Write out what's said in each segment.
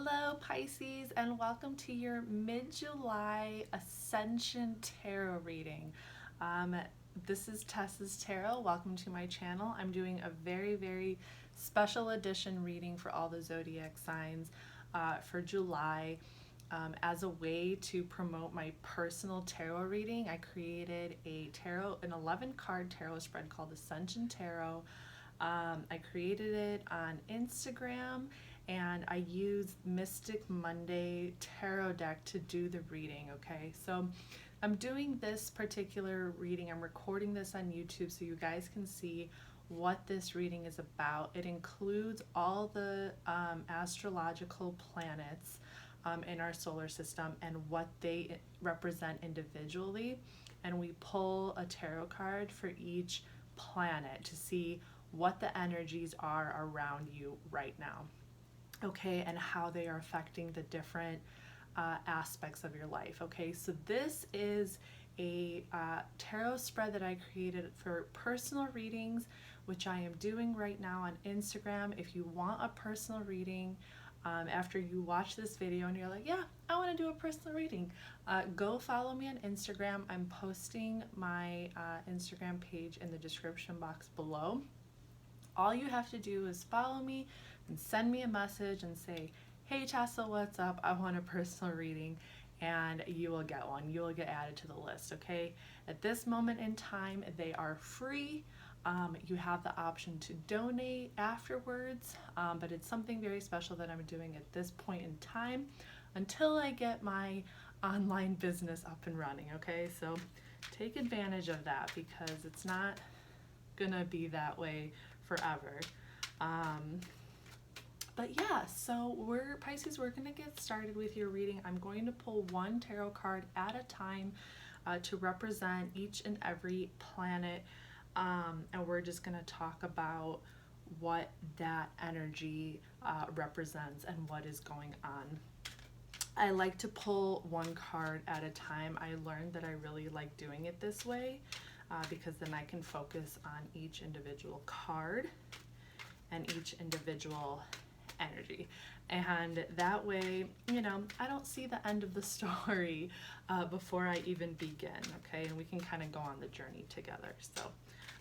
Hello Pisces, and welcome to your mid-July Ascension Tarot reading. This is TESA's Tarot. Welcome to my channel. I'm doing a very special edition reading for all the zodiac signs for July. As a way to promote my personal tarot reading, I created an 11 card tarot spread called Ascension Tarot. I created it on Instagram, and I used Mystic Monday tarot deck to do the reading. Okay, so I'm doing this particular reading. I'm recording this on YouTube so you guys can see what this reading is about. It includes all the astrological planets in our solar system and what they represent individually, and we pull a tarot card for each planet to see what the energies are around you right now, okay, and how they are affecting the different aspects of your life. Okay, so this is a tarot spread that I created for personal readings, which I am doing right now on Instagram. If you want a personal reading, after you watch this video and you're like, yeah, I want to do a personal reading, go follow me on Instagram. I'm posting my Instagram page in the description box below. All you have to do is follow me and send me a message and say, hey Tessa, what's up? I want a personal reading, and you will get one. You will get added to the list, okay? At this moment in time, they are free. You have the option to donate afterwards, but it's something very special that I'm doing at this point in time until I get my online business up and running, okay? So take advantage of that because it's not gonna be that way forever. But yeah, so Pisces, we're gonna get started with your reading. I'm going to pull one tarot card at a time to represent each and every planet, and we're just gonna talk about what that energy represents and what is going on. I like to pull one card at a time. I learned that I really like doing it this way because then I can focus on each individual card and each individual energy, and that way, you know, I don't see the end of the story before I even begin, okay, and we can kind of go on the journey together. So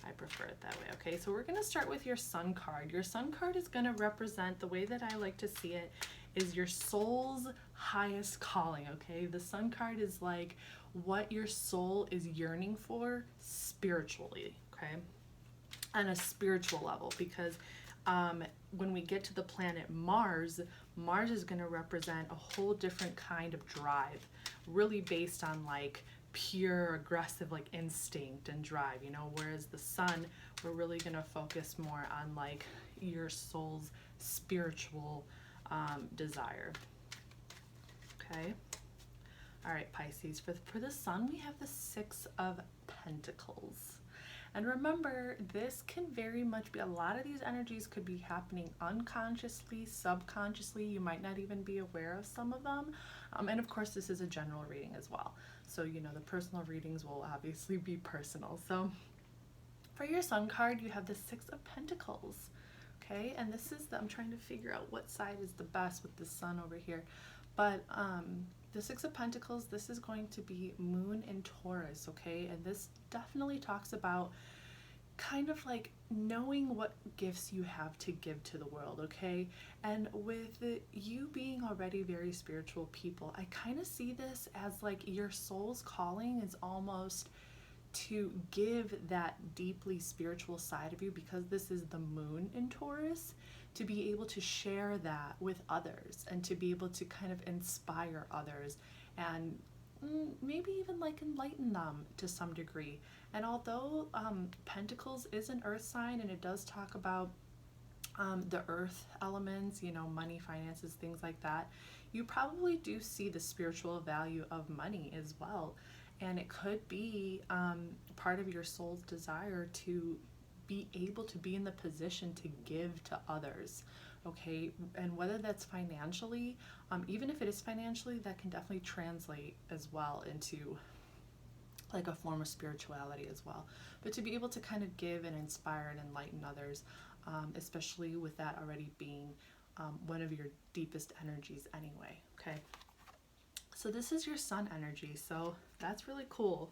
I prefer it that way. Okay, so we're going to start with your sun card. Your sun card is going to represent, the way that I like to see it, is your soul's highest calling. Okay, the sun card is like what your soul is yearning for spiritually, okay, on a spiritual level, because when we get to the planet Mars, Mars is going to represent a whole different kind of drive, really based on like pure aggressive like instinct and drive, you know, whereas the sun, we're really going to focus more on like your soul's spiritual desire. Okay, all right, Pisces, for the sun, we have the Six of Pentacles. And remember, this can very much be, a lot of these energies could be happening unconsciously, subconsciously. You might not even be aware of some of them. And of course, this is a general reading as well. So, you know, the personal readings will obviously be personal. So for your sun card, you have the Six of Pentacles. Okay, and this is I'm trying to figure out what side is the best with the sun over here. But the Six of Pentacles, this is going to be Moon in Taurus, okay? And this definitely talks about kind of like knowing what gifts you have to give to the world, okay? And with you being already very spiritual people, I kind of see this as like your soul's calling is almost to give that deeply spiritual side of you, because this is the Moon in Taurus, to be able to share that with others and to be able to kind of inspire others and maybe even like enlighten them to some degree. And although Pentacles is an earth sign and it does talk about the earth elements, you know, money, finances, things like that, you probably do see the spiritual value of money as well. And it could be part of your soul's desire to be able to be in the position to give to others, okay? And whether that's financially, even if it is financially, that can definitely translate as well into like a form of spirituality as well. But to be able to kind of give and inspire and enlighten others, especially with that already being one of your deepest energies anyway, okay? So this is your sun energy, so that's really cool.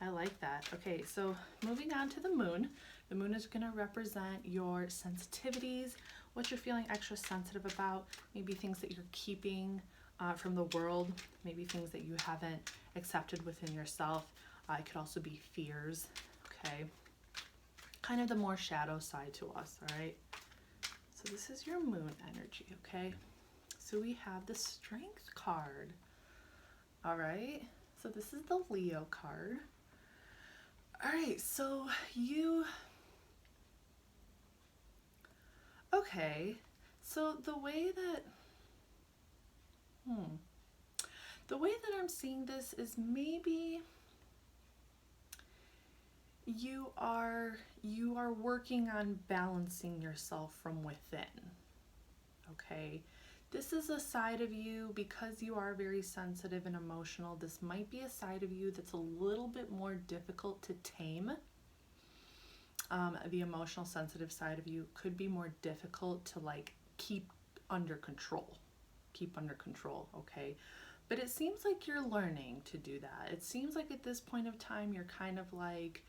I like that. Okay, so moving on to the moon. The moon is going to represent your sensitivities, what you're feeling extra sensitive about, maybe things that you're keeping from the world, maybe things that you haven't accepted within yourself. It could also be fears, okay? Kind of the more shadow side to us, all right? So this is your moon energy, okay? So we have the Strength card, all right? So this is the Leo card. All right, so okay, so the way that I'm seeing this is maybe you are working on balancing yourself from within, okay? This is a side of you, because you are very sensitive and emotional, this might be a side of you that's a little bit more difficult to tame. The emotional sensitive side of you could be more difficult to like keep under control, okay? But it seems like you're learning to do that. It seems like at this point of time, you're kind of like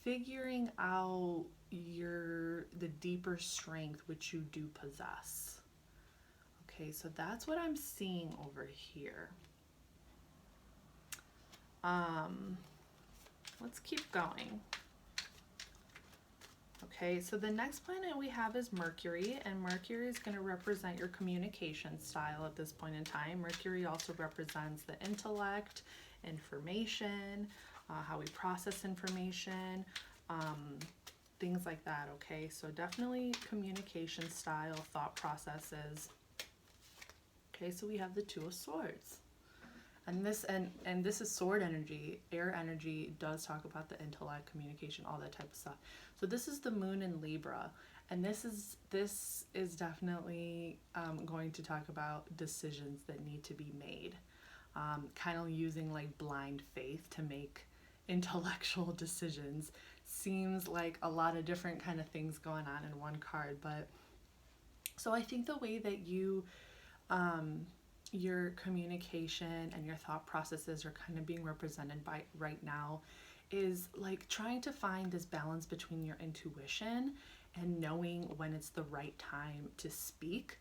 figuring out the deeper strength which you do possess. Okay, so that's what I'm seeing over here. Let's keep going. Okay, so the next planet we have is Mercury, and Mercury is going to represent your communication style at this point in time. Mercury also represents the intellect, information, how we process information, things like that, okay? So definitely communication style, thought processes. Okay, so we have the Two of Swords. And this is sword energy. Air energy does talk about the intellect, communication, all that type of stuff. So this is the moon in Libra, and this is definitely going to talk about decisions that need to be made. Kind of using like blind faith to make intellectual decisions. Seems like a lot of different kind of things going on in one card, but so I think the way that you your communication and your thought processes are kind of being represented by right now is like trying to find this balance between your intuition and knowing when it's the right time to speak,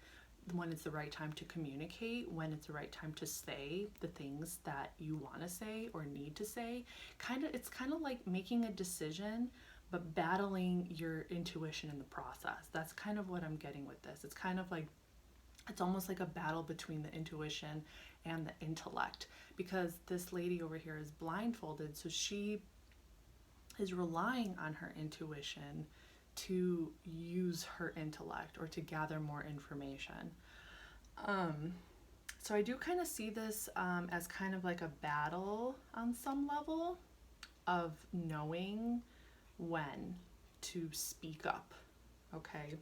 when it's the right time to communicate, when it's the right time to say the things that you want to say or need to say. It's kind of like making a decision but battling your intuition in the process. That's kind of what I'm getting with this. It's kind of like it's almost like a battle between the intuition and the intellect, because this lady over here is blindfolded, so she is relying on her intuition to use her intellect or to gather more information. So I do kind of see this as kind of like a battle on some level of knowing when to speak up, okay?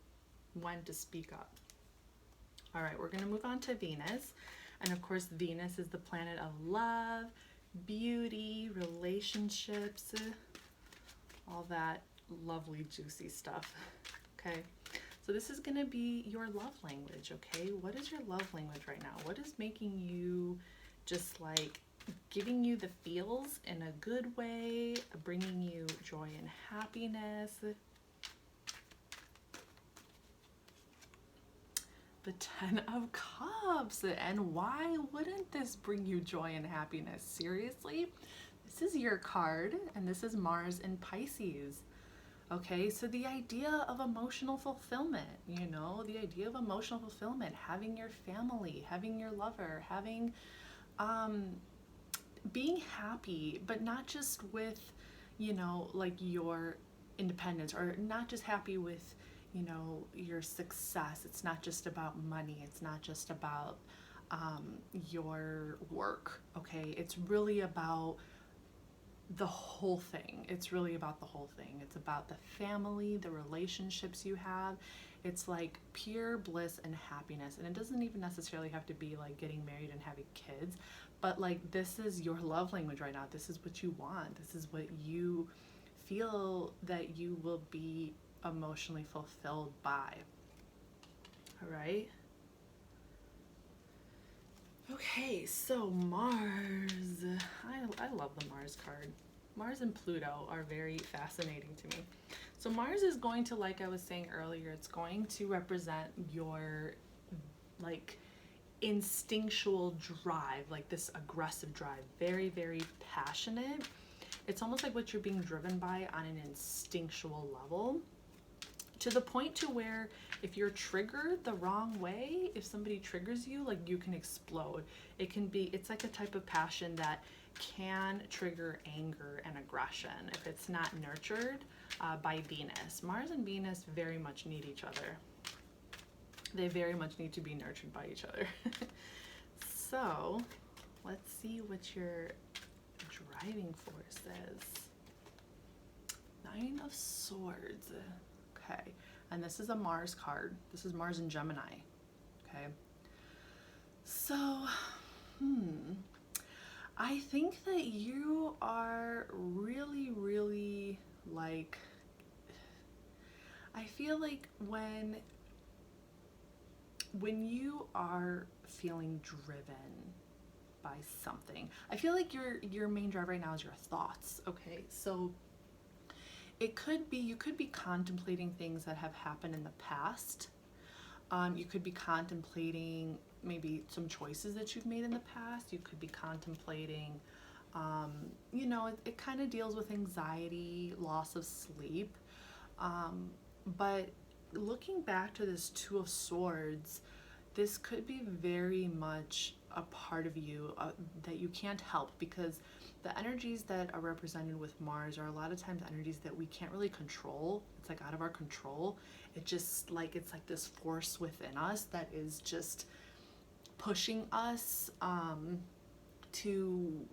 When to speak up. All right, we're going to move on to Venus. And of course, Venus is the planet of love, beauty, relationships, all that lovely, juicy stuff. Okay, so this is going to be your love language, okay? What is your love language right now? What is making you just like giving you the feels in a good way, bringing you joy and happiness? The Ten of Cups. And why wouldn't this bring you joy and happiness? Seriously? This is your card, and this is Mars in Pisces. Okay, so the idea of emotional fulfillment, you know, the idea of emotional fulfillment, having your family, having your lover, having, being happy, but not just with, you know, like your independence, or not just happy with, you know, your success. It's not just about money. It's not just about your work, okay? It's really about the whole thing. It's really about the whole thing. It's about the family, the relationships you have. It's like pure bliss and happiness. And it doesn't even necessarily have to be like getting married and having kids, but like this is your love language right now. This is what you want. This is what you feel that you will be emotionally fulfilled by. All right. Okay, so Mars. I love the Mars card. Mars and Pluto are very fascinating to me. So Mars is going to, like I was saying earlier, it's going to represent your like instinctual drive, like this aggressive drive, very, very passionate. It's almost like what you're being driven by on an instinctual level, to the point to where if you're triggered the wrong way, if somebody triggers you, like you can explode. It's like a type of passion that can trigger anger and aggression if it's not nurtured by Venus. Mars and Venus very much need each other. They very much need to be nurtured by each other. So let's see what your driving force is. 9 of Swords. Okay, and this is a Mars card. This is Mars in Gemini. Okay, so I think that you are really, really like, I feel like when you are feeling driven by something, I feel like your main drive right now is your thoughts. Okay, so it could be, you could be contemplating things that have happened in the past. You could be contemplating maybe some choices that you've made in the past. You could be contemplating, you know, it kind of deals with anxiety, loss of sleep. But looking back to this 2 of Swords, this could be very much a part of you that you can't help, because the energies that are represented with Mars are a lot of times energies that we can't really control. It's like out of our control. It just like, it's like this force within us that is just pushing us to,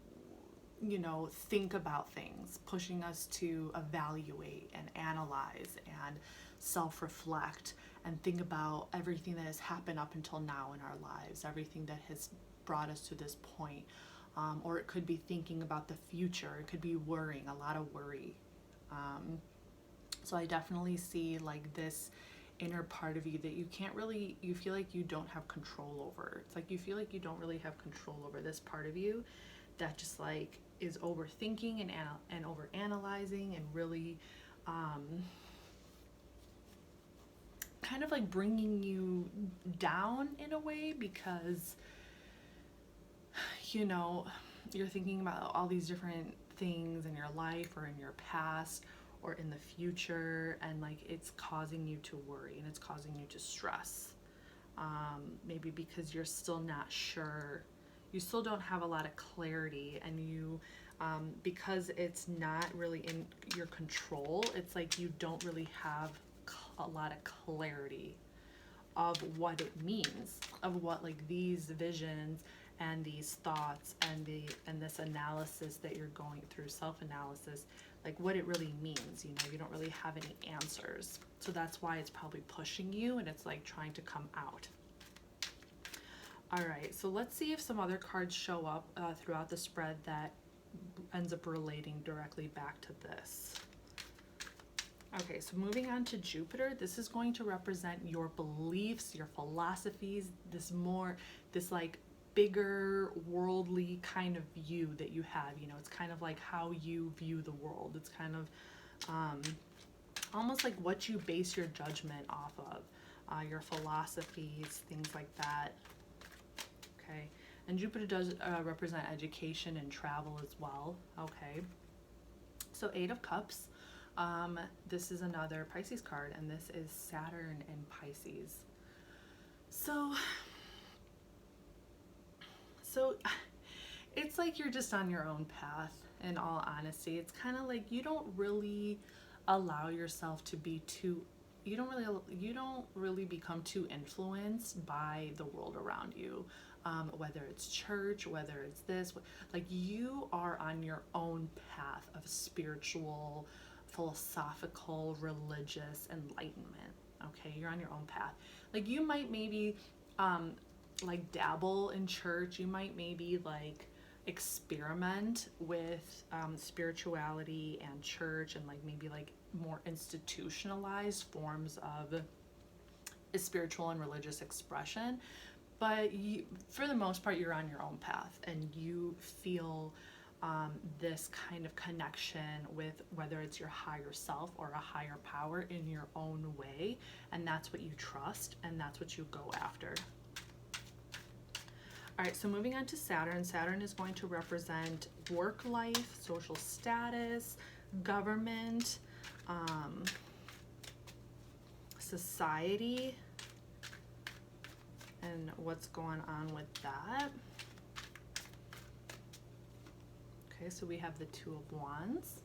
you know, think about things, pushing us to evaluate and analyze and self-reflect and think about everything that has happened up until now in our lives, everything that has brought us to this point. Or it could be thinking about the future. It could be worrying, a lot of worry. So I definitely see like this inner part of you that you can't really, you feel like you don't have control over. It's like you feel like you don't really have control over this part of you that just like is overthinking and over analyzing and really kind of like bringing you down in a way, because you know, you're thinking about all these different things in your life or in your past or in the future, and like it's causing you to worry and it's causing you to stress. Maybe because you're still not sure, you still don't have a lot of clarity, and you because it's not really in your control, it's like you don't really have a lot of clarity of what it means, of what like these visions and these thoughts and this analysis that you're going through, self-analysis, like what it really means. You know, you don't really have any answers, so that's why it's probably pushing you and it's like trying to come out. All right, so let's see if some other cards show up throughout the spread that ends up relating directly back to this. Okay, so moving on to Jupiter, this is going to represent your beliefs, your philosophies, this like bigger worldly kind of view that you have. You know, it's kind of like how you view the world. It's kind of almost like what you base your judgment off of, your philosophies, things like that. Okay, and Jupiter does represent education and travel as well. Okay, so 8 of Cups. This is another Pisces card, and this is Saturn in Pisces. So it's like you're just on your own path, in all honesty. It's kind of like you don't really allow yourself to be too, you don't really become too influenced by the world around you, whether it's church, whether it's this, like you are on your own path of spiritual, philosophical, religious enlightenment. Okay, you're on your own path. Like you might maybe like dabble in church, you might maybe like experiment with spirituality and church, and like maybe like more institutionalized forms of is spiritual and religious expression. But you, for the most part, you're on your own path, and you feel this kind of connection with whether it's your higher self or a higher power in your own way, and that's what you trust, and that's what you go after. All right, so moving on to Saturn. Saturn is going to represent work life, social status, government, society, and what's going on with that. Okay, so we have the Two of Wands.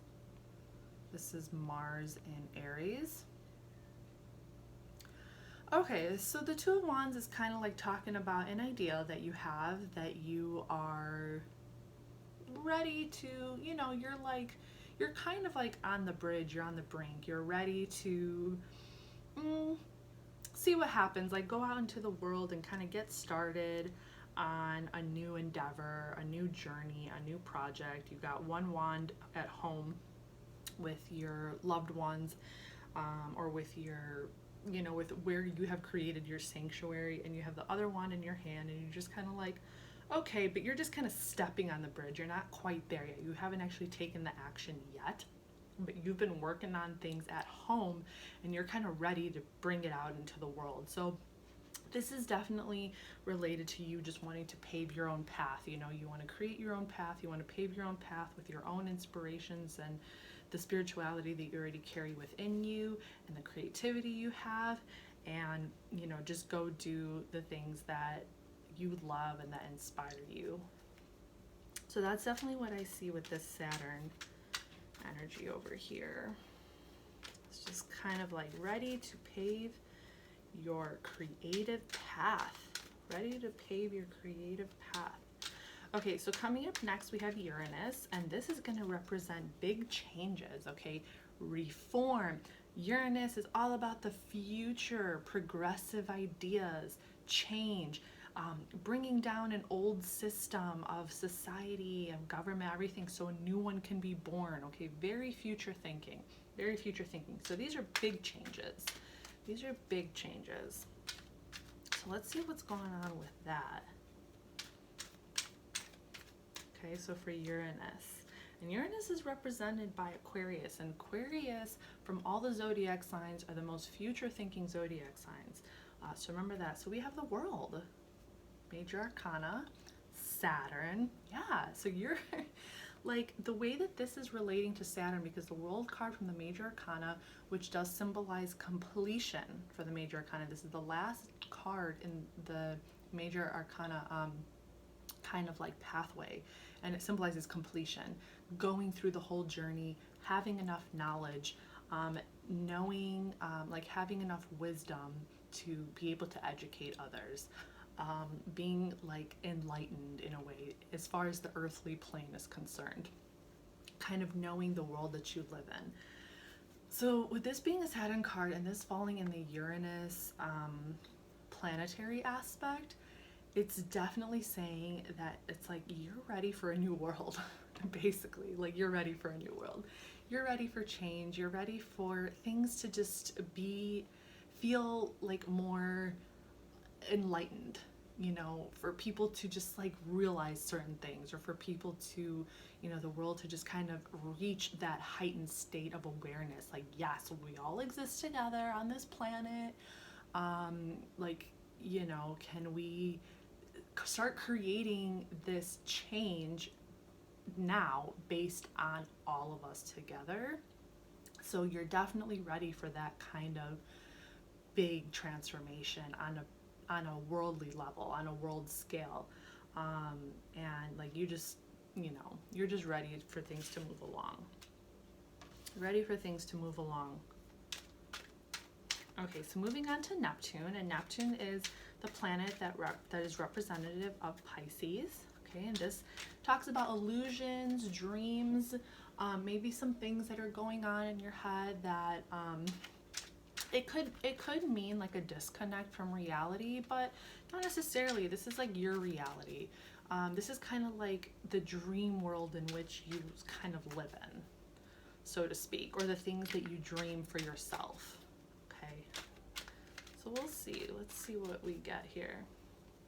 This is Mars in Aries. Okay, so the Two of Wands is kind of like talking about an idea that you have, that you are ready to, you know, you're kind of like on the bridge, you're on the brink, you're ready to see what happens, like go out into the world and kind of get started on a new endeavor, a new journey, a new project. You've got one wand at home with your loved ones, or with your, you know, with where you have created your sanctuary, and you have the other wand in your hand, and you're just kind of like, okay, but you're just kind of stepping on the bridge. You're not quite there yet. You haven't actually taken the action yet, but you've been working on things at home, and you're kind of ready to bring it out into the world. So this is definitely related to you just wanting to pave your own path. You know, you want to create your own path, you want to pave your own path with your own inspirations and the spirituality that you already carry within you and the creativity you have, and, you know, just go do the things that you love and that inspire you. So that's definitely what I see with this Saturn energy over here. It's just kind of like ready to pave your creative path. Ready to pave your creative path. Okay, so coming up next we have Uranus, and this is going to represent big changes, okay? Reform. Uranus is all about the future, progressive ideas, change, bringing down an old system of society, of government, everything, so a new one can be born, okay? Very future thinking, very future thinking. So these are big changes. These are big changes. So let's see what's going on with that. Okay, so for Uranus. And Uranus is represented by Aquarius. And Aquarius, from all the zodiac signs, are the most future-thinking zodiac signs. So remember that. So we have the World, Major Arcana, Saturn. Yeah, so you're... like the way that this is relating to Saturn, because the World card from the Major Arcana, which does symbolize completion for the Major Arcana, this is the last card in the Major Arcana kind of like pathway, and it symbolizes completion, going through the whole journey, having enough knowledge, knowing, like having enough wisdom to be able to educate others. Being like enlightened in a way as far as the earthly plane is concerned, kind of knowing the world that you live in. So with this being a Saturn card and this falling in the Uranus planetary aspect, it's definitely saying that it's like you're ready for a new world. Basically, like you're ready for a new world, you're ready for change, you're ready for things to just feel like more enlightened, you know, for people to just like realize certain things, or for people to, you know, the world to just kind of reach that heightened state of awareness, like, yes, we all exist together on this planet, like, you know, can we start creating this change now based on all of us together? So you're definitely ready for that kind of big transformation on a worldly level, on a world scale, and like you just, you know, you're just ready for things to move along. Ready for things to move along. Okay, so moving on to Neptune, and Neptune is the planet that is representative of Pisces. Okay, and this talks about illusions, dreams, maybe some things that are going on in your head that it could mean like a disconnect from reality, but not necessarily. This is like your reality. This is kind of like the dream world in which you kind of live in, so to speak, or the things that you dream for yourself. Okay, So we'll see. Let's see what we get here.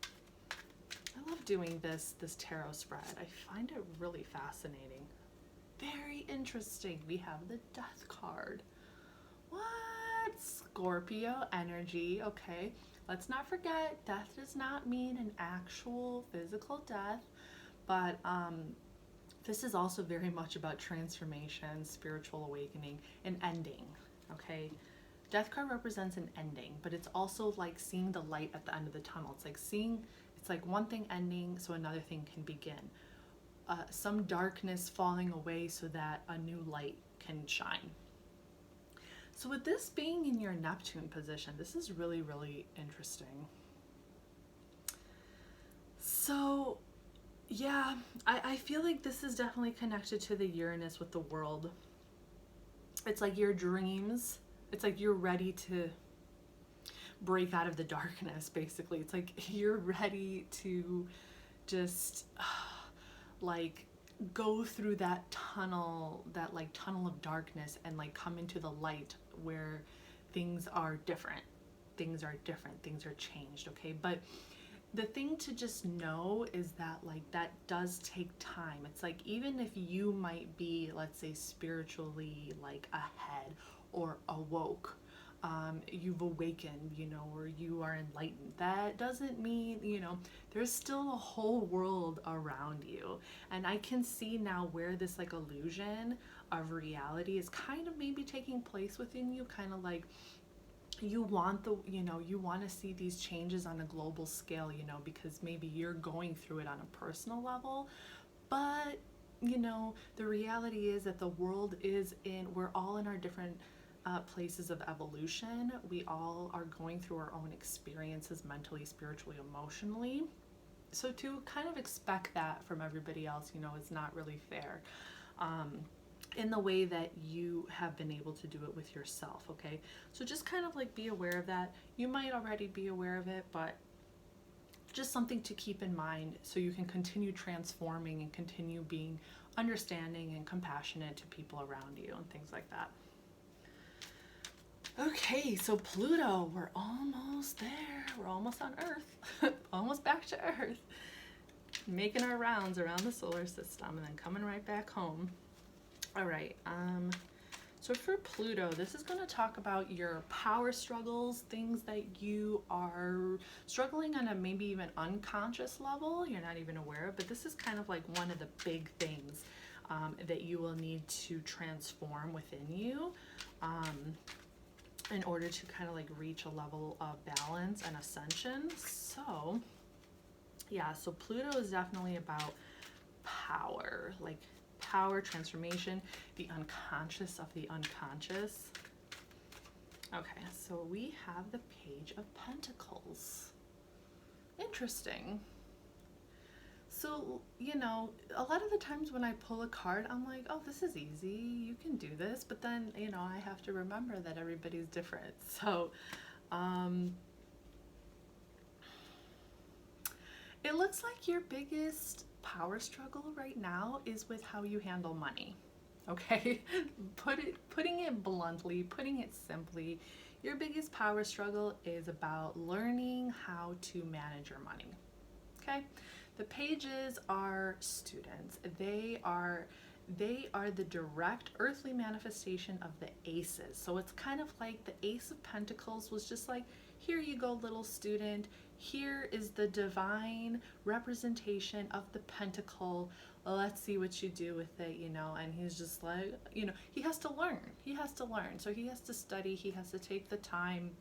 I love doing this tarot spread. I find it really fascinating. Very interesting. We have the Death card. What? Scorpio energy. Okay. Let's not forget, death does not mean an actual physical death, but this is also very much about transformation, spiritual awakening, and ending. Okay. Death card represents an ending, but it's also like seeing the light at the end of the tunnel. It's like one thing ending so another thing can begin. Some darkness falling away so that a new light can shine. So with this being in your Neptune position, this is really, really interesting. So yeah, I feel like this is definitely connected to the Uranus with the world. It's like your dreams. It's like you're ready to break out of the darkness, basically. It's like you're ready to just like go through that tunnel of darkness and like come into the light where things are different. Things are changed, okay? But the thing to just know is that like that does take time. It's like even if you might be, let's say, spiritually like ahead or awoke, you've awakened, you know, or you are enlightened, that doesn't mean, you know, there's still a whole world around you. And I can see now where this like illusion of reality is kind of maybe taking place within you, kind of like you want to see these changes on a global scale, you know, because maybe you're going through it on a personal level. But you know, the reality is that the world we're all in our different places of evolution. We all are going through our own experiences mentally, spiritually, emotionally. So to kind of expect that from everybody else, you know, is not really fair. In the way that you have been able to do it with yourself, okay? So just kind of like be aware of that. You might already be aware of it, but just something to keep in mind so you can continue transforming and continue being understanding and compassionate to people around you and things like that. Okay, so Pluto, we're almost there. We're almost on Earth, almost back to Earth, making our rounds around the solar system and then coming right back home. All right, so for Pluto, this is going to talk about your power struggles, things that you are struggling on a maybe even unconscious level, you're not even aware of, but this is kind of like one of the big things that you will need to transform within you in order to kind of like reach a level of balance and ascension. So yeah, so Pluto is definitely about power, like power, transformation, the unconscious of the unconscious. Okay, so we have the Page of Pentacles. Interesting. So, you know, a lot of the times when I pull a card, I'm like, oh, this is easy, you can do this. But then, you know, I have to remember that everybody's different. So, it looks like your biggest power struggle right now is with how you handle money. Okay, putting it bluntly, putting it simply, your biggest power struggle is about learning how to manage your money. Okay, the pages are students. They are the direct earthly manifestation of the aces. So it's kind of like the Ace of Pentacles was just like, here you go, little student. Here is the divine representation of the pentacle. Let's see what you do with it, you know. And he's just like, you know, he has to learn. He has to learn. So he has to study. He has to take the time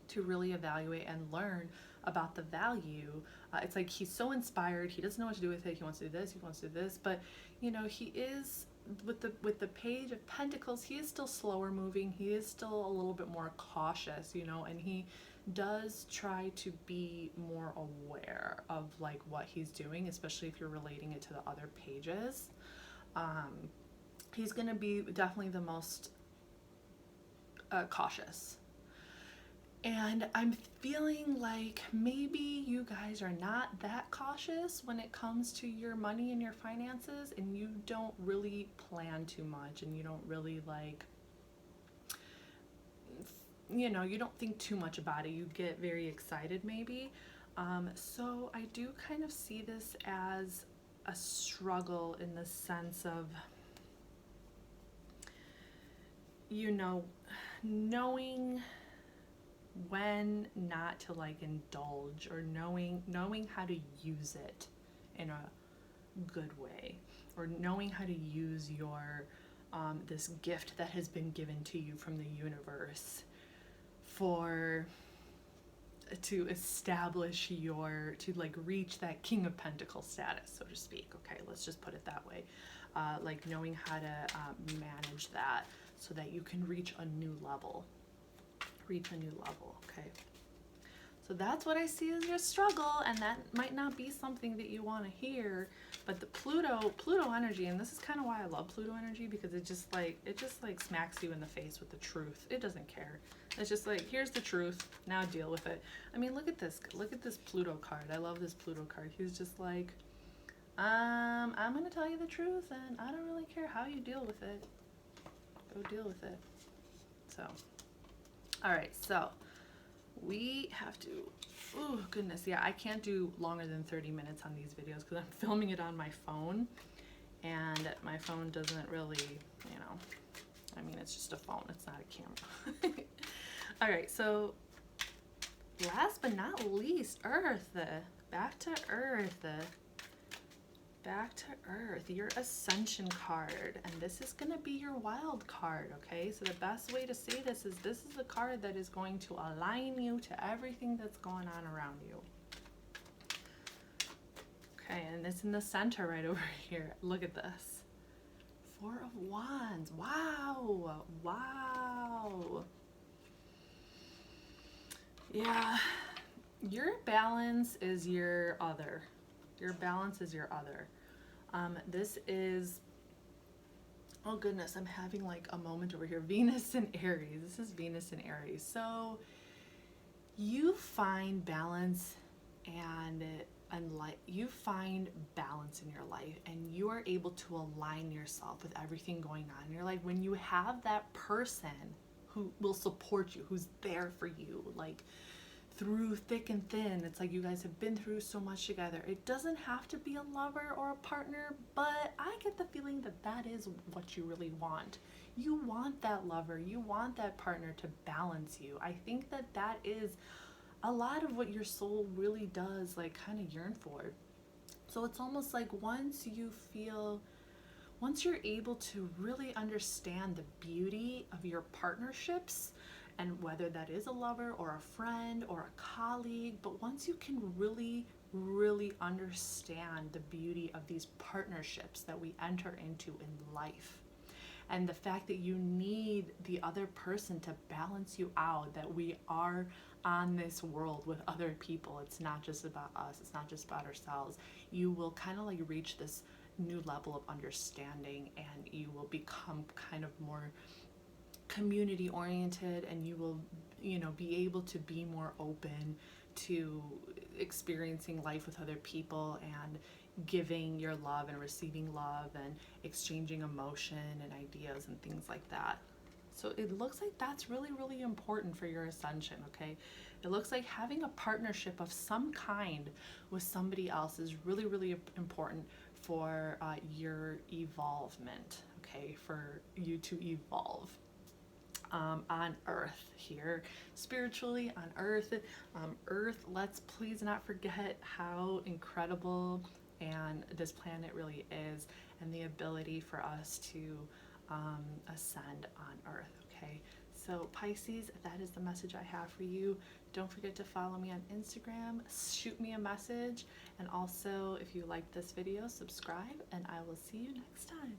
to really evaluate and learn about the value. It's like he's so inspired. He doesn't know what to do with it. He wants to do this. He wants to do this. But, you know, he is, with the Page of Pentacles, he is still slower moving. He is still a little bit more cautious, you know, and he does try to be more aware of like what he's doing, especially if you're relating it to the other pages. He's going to be definitely the most cautious. And I'm feeling like maybe you guys are not that cautious when it comes to your money and your finances, and you don't really plan too much, and you don't really like you know, you don't think too much about it. You get very excited maybe. So I do kind of see this as a struggle in the sense of, you know, knowing when not to like indulge, or knowing how to use it in a good way, or knowing how to use your this gift that has been given to you from the universe to establish to like reach that King of Pentacles status, so to speak. Okay, let's just put it that way. Like knowing how to manage that so that you can reach a new level. Okay. So that's what I see as your struggle, and that might not be something that you want to hear, but the Pluto energy, and this is kind of why I love Pluto energy, because it just like smacks you in the face with the truth. It doesn't care. It's just like, here's the truth, now deal with it. I mean, look at this Pluto card. I love this Pluto card. He's just like, I'm gonna tell you the truth, and I don't really care how you deal with it. Go deal with it. So, all right, so we have to, oh goodness, yeah, I can't do longer than 30 minutes on these videos because I'm filming it on my phone, and my phone doesn't really, you know, I mean, it's just a phone, it's not a camera. All right, so last but not least, Earth, back to Earth, your Ascension card, and this is going to be your wild card, okay? So the best way to say this is a card that is going to align you to everything that's going on around you. Okay, and it's in the center right over here. Look at this. Four of Wands. Wow. Wow. Yeah. Your balance is your other. Your balance is your other. This is, oh goodness, I'm having like a moment over here. Venus in Aries. This is Venus in Aries. So you find balance and you find balance in your life, and you are able to align yourself with everything going on in your life when you have that person who will support you, who's there for you, like through thick and thin. It's like you guys have been through so much together. It doesn't have to be a lover or a partner, but I get the feeling that that is what you really want. You want that lover, you want that partner to balance you. I think that that is a lot of what your soul really does, like kind of yearn for. So it's almost like once you're able to really understand the beauty of your partnerships, and whether that is a lover or a friend or a colleague, but once you can really, really understand the beauty of these partnerships that we enter into in life, and the fact that you need the other person to balance you out, that we are on this world with other people. It's not just about us. It's not just about ourselves. You will kind of like reach this new level of understanding, and you will become kind of more community oriented, and you will, you know, be able to be more open to experiencing life with other people, and giving your love and receiving love, and exchanging emotion and ideas and things like that. So it looks like that's really, really important for your ascension, okay? It looks like having a partnership of some kind with somebody else is really, really important for your evolvement, okay? For you to evolve on Earth here, spiritually on Earth. Earth, let's please not forget how incredible and this planet really is, and the ability for us to ascend on Earth, okay? So Pisces, that is the message I have for you. Don't forget to follow me on Instagram, shoot me a message, and also if you like this video, subscribe, and I will see you next time.